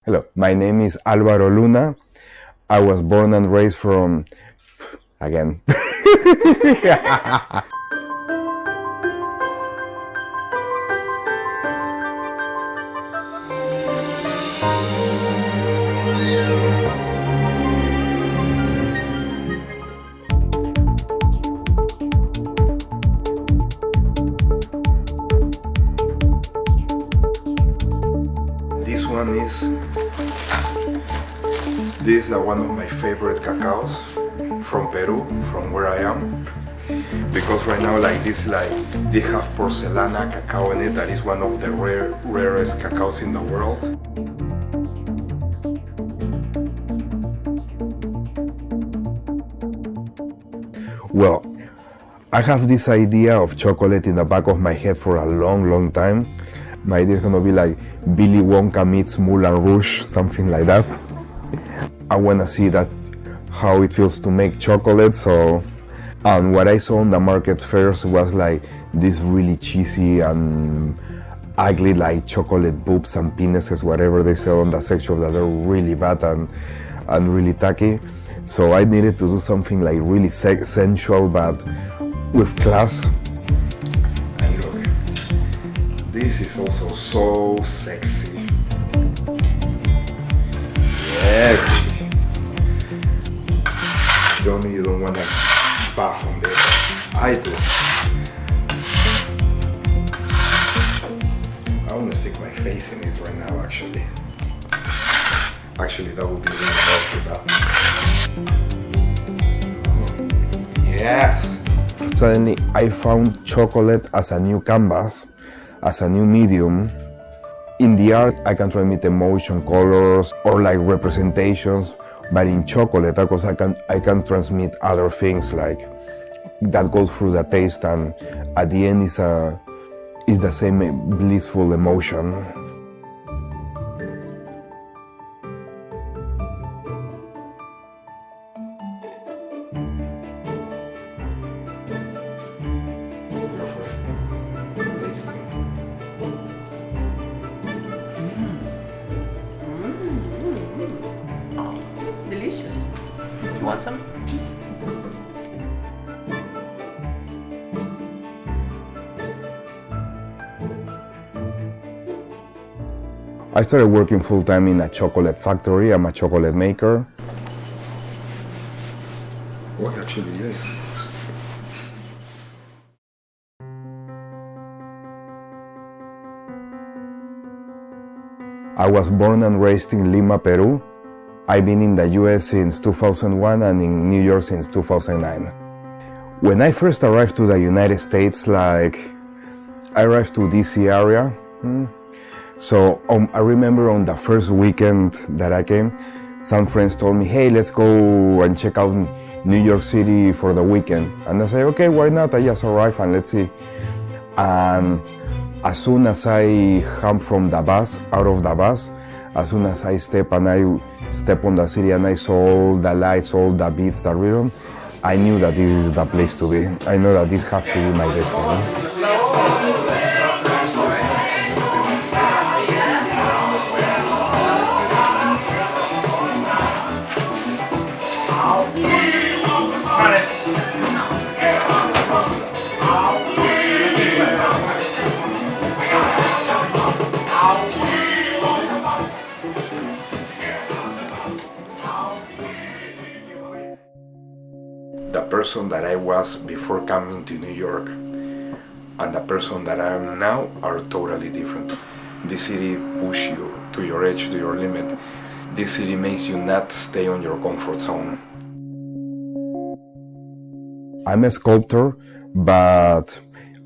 Hello, my name is Alvaro Luna. I was born and raised from, again. This is one of my favorite cacaos from Peru, from where I am, because right now they have porcelana cacao in it. That is one of the rarest cacaos in the world. Well, I have this idea of chocolate in the back of my head for a long time. My idea is gonna be like Willy Wonka meets Moulin Rouge, something like that. I wanna see how it feels to make chocolate. So, and what I saw on the market first was like this really cheesy and ugly like chocolate boobs and penises, whatever they sell on the sex shop, that are really bad and really tacky. So I needed to do something like really sensual but with class. And look, this is also so sexy. Yeah. Tell me you don't want to bath on this. I do. I want to stick my face in it right now, actually. Actually, that would be really nice. Yes! Suddenly, I found chocolate as a new canvas, as a new medium. In the art, I can transmit emotion, colors, or like representations. But in chocolate, because I can transmit other things like that goes through the taste, and at the end is the same blissful emotion. Delicious. You want some? I started working full-time in a chocolate factory. I'm a chocolate maker. What actually is? I was born and raised in Lima, Peru. I've been in the US since 2001 and in New York since 2009. When I first arrived to the United States, I arrived to DC area. So I remember on the first weekend that I came, some friends told me, hey, let's go and check out New York City for the weekend. And I said, okay, why not? I just arrived and let's see. And as soon as I hop from the bus, out of the bus, as soon as I step on the city and I saw all the lights, all the beats, the rhythm, I knew that this is the place to be. I know that this has to be my destiny. The person that I was before coming to New York and the person that I am now are totally different. This city pushes you to your edge, to your limit. This city makes you not stay on your comfort zone. I'm a sculptor, but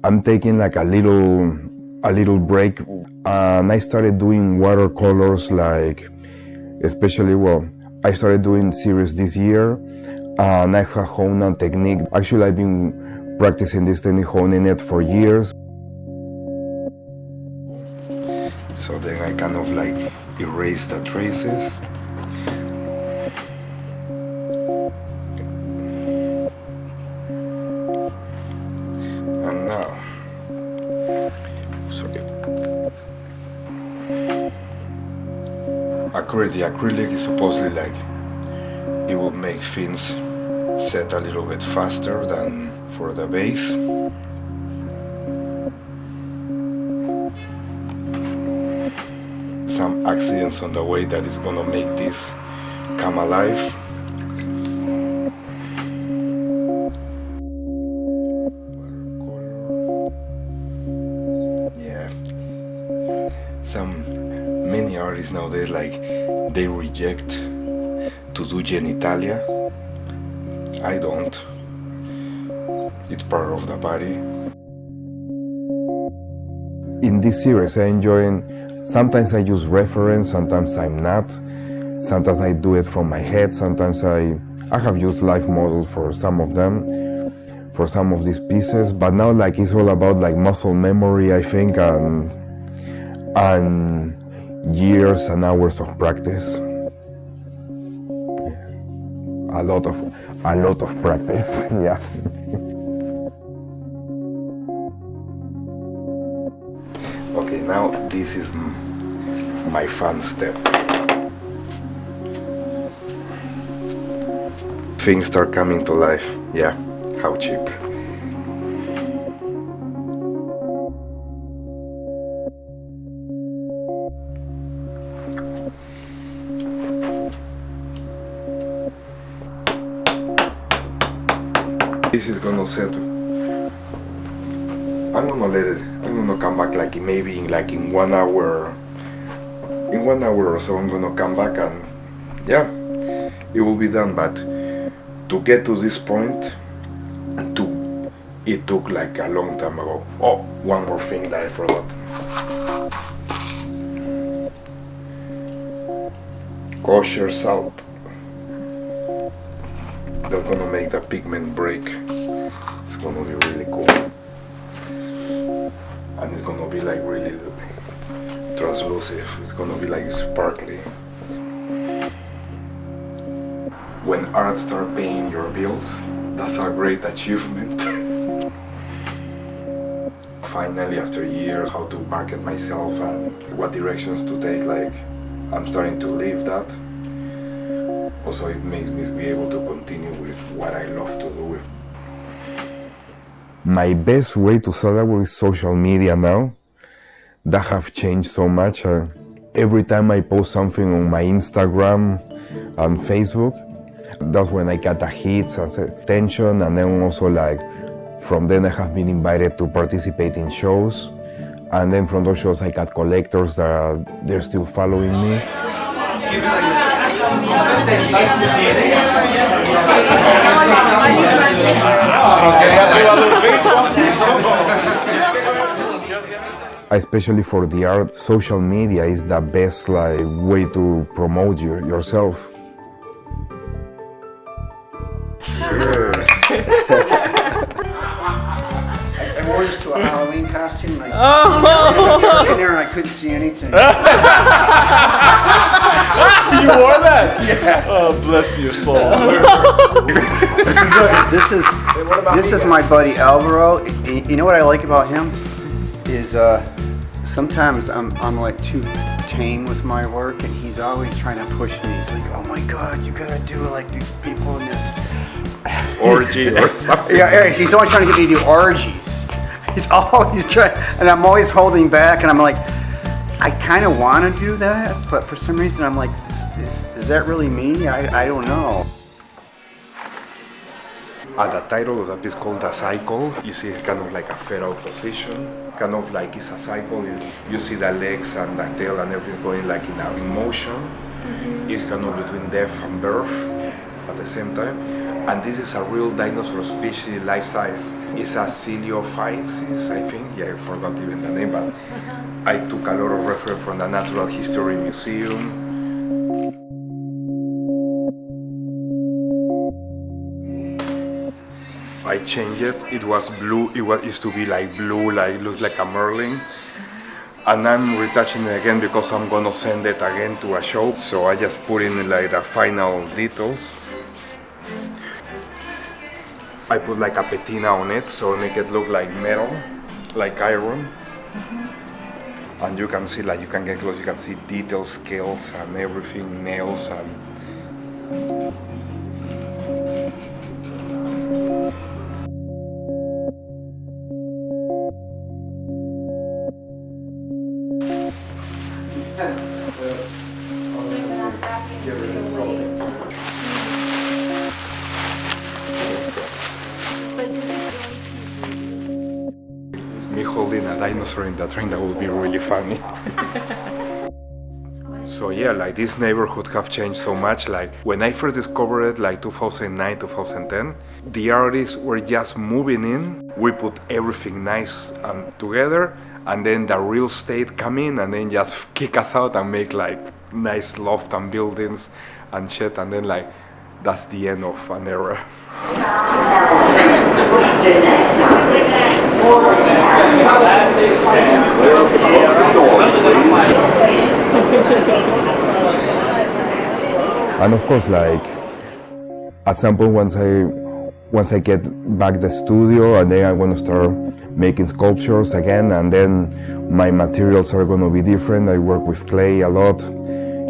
I'm taking like a little break, and I started doing watercolors, I started doing series this year. And I have honed a technique. Actually, I've been practicing this technique, honing it for years. So then I kind of erase the traces. And now, The acrylic is supposedly like it will make things set a little bit faster than for the base. Some accidents on the way that is gonna make this come alive. Watercolor. Yeah. Many artists nowadays, like, they reject to do genitalia. I don't. It's part of the body. In this series, I enjoy. Sometimes I use reference, sometimes I'm not. Sometimes I do it from my head. Sometimes I have used live models for some of them, for some of these pieces. But now, like, it's all about like muscle memory, I think, and years and hours of practice. A lot of practice. Yeah. Okay, now this is my fun step. Things start coming to life. Yeah, how cheap. This is gonna set. I'm gonna come back like maybe in 1 hour. In 1 hour or so, I'm gonna come back and yeah, it will be done. But to get to this point, it took like a long time ago. Oh, one more thing that I forgot. Kosher salt. That's gonna make the pigment break. It's gonna be really cool. And it's gonna be like really translucent. It's gonna be like sparkly. When art starts paying your bills, that's a great achievement. Finally, after years, how to market myself and what directions to take, like, I'm starting to live that. Also, it makes me be able to continue with what I love to do. My best way to celebrate is social media now. That have changed so much. Every time I post something on my Instagram and Facebook, that's when I get the hits and attention, and then also like from then I have been invited to participate in shows, and then from those shows I got collectors that they're still following me. Especially for the art, social media is the best like way to promote yourself. Sure. I wore this to a Halloween costume. And I was in there and I couldn't see anything. You wore that? Yeah. Oh, bless your soul. This is my buddy Alvaro. You know what I like about him is sometimes I'm like too tame with my work, and he's always trying to push me. He's like, "Oh my God, you gotta do like these people in this orgy or something." Yeah, he's always trying to get me to do orgies. He's always trying, and I'm always holding back, and I'm like, I kind of want to do that, but for some reason I'm like, is that really me? I don't know. The title of that piece called The Cycle. You see it's kind of like a fetal position. Kind of like it's a cycle. You see the legs and the tail and everything going like in a motion. Mm-hmm. It's kind of between death and birth at the same time. And this is a real dinosaur species, life size. It's a Coeliophysis, I think. Yeah, I forgot even the name, but I took a lot of reference from the Natural History Museum. I changed it. It was blue. It used to be like blue, like looked like a Merlin. And I'm retouching it again because I'm gonna send it again to a show. So I just put in like the final details. I put like a patina on it, so make it look like metal, like iron. Mm-hmm. And you can see, like, you can get close, you can see details, scales and everything, nails and... Me holding a dinosaur in the train, that would be really funny. So yeah, like this neighborhood have changed so much. Like when I first discovered it, like 2009, 2010, the artists were just moving in. We put everything nice together, and then the real estate come in and then just kick us out and make like nice loft and buildings and shit, and then like that's the end of an era. And of course, like at some point, once I get back the studio, and then I want to start making sculptures again, and then my materials are going to be different. I work with clay a lot.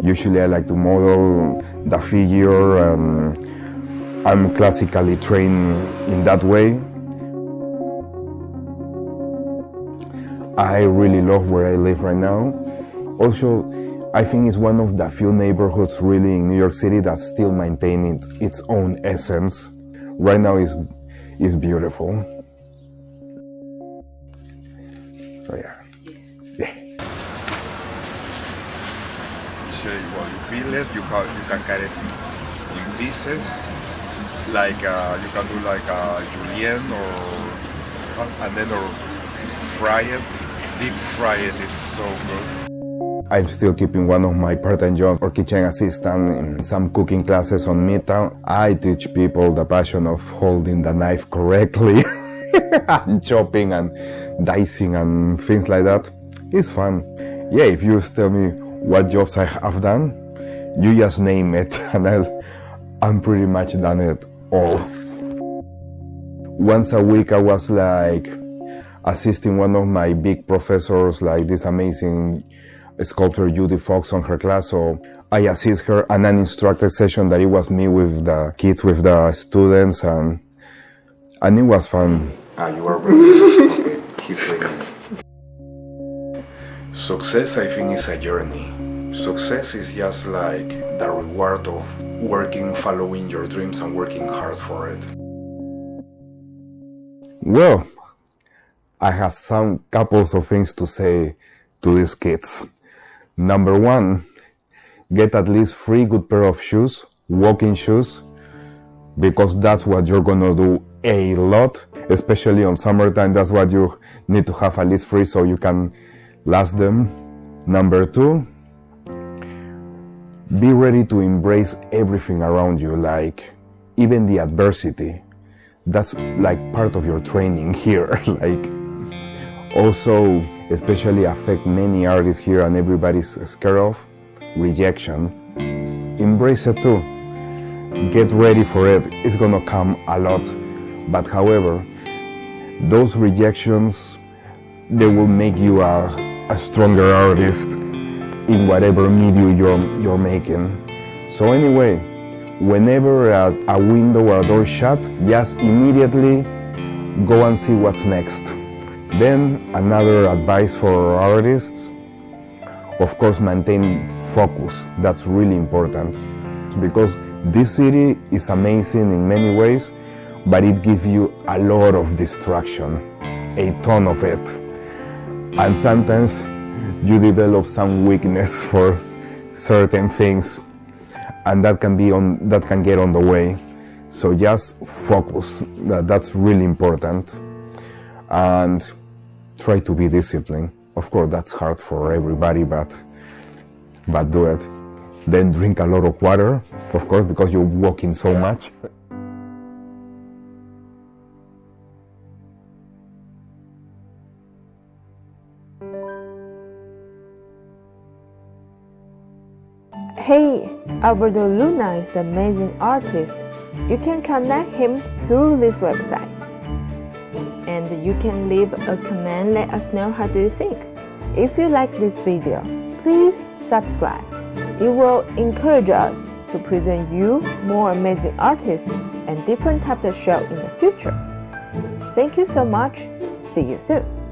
Usually I like to model the figure, and I'm classically trained in that way. I really love where I live right now. Also, I think it's one of the few neighborhoods really in New York City that still maintain its own essence. Right now is beautiful. So yeah. So well, you peel it, you can cut it in pieces. Like you can do like a julienne and then fry it, deep fry it. It's so good. I'm still keeping one of my part-time jobs or kitchen assistant in some cooking classes on Midtown. I teach people the passion of holding the knife correctly and chopping and dicing and things like that. It's fun. Yeah, if you tell me what jobs I have done, you just name it and I'm pretty much done it all. Once a week I was like assisting one of my big professors, like this amazing sculptor Judy Fox on her class, so I assist her on an instructor session that it was me with the kids, with the students, and it was fun. You are ready. Okay, he's ready. Success, I think, is a journey. Success is just like the reward of working, following your dreams and working hard for it. Well, I have some couples of things to say to these kids. Number one, get at least 3 good pair of shoes, walking shoes, because that's what you're gonna do a lot, especially on summertime. That's what you need to have at least 3 so you can last them. Number 2, be ready to embrace everything around you, like even the adversity. That's like part of your training here. Like also, especially affect many artists here and everybody's scared of, rejection. Embrace it too. Get ready for it. It's gonna come a lot. But however, those rejections, they will make you a stronger artist in whatever medium you're making. So anyway, whenever a window or a door shut, just immediately go and see what's next. Then another advice for artists, of course, maintain focus. That's really important, because this city is amazing in many ways, but it gives you a lot of distraction, a ton of it. And sometimes you develop some weakness for certain things, and that can get on the way. So just focus. That's really important. And try to be disciplined. Of course, that's hard for everybody, but do it. Then drink a lot of water, of course, because you're walking so much. Hey, Alvaro Luna is an amazing artist. You can connect him through this website. And you can leave a comment, let us know how do you think. If you like this video, please subscribe. It will encourage us to present you more amazing artists and different types of shows in the future. Thank you so much. See you soon.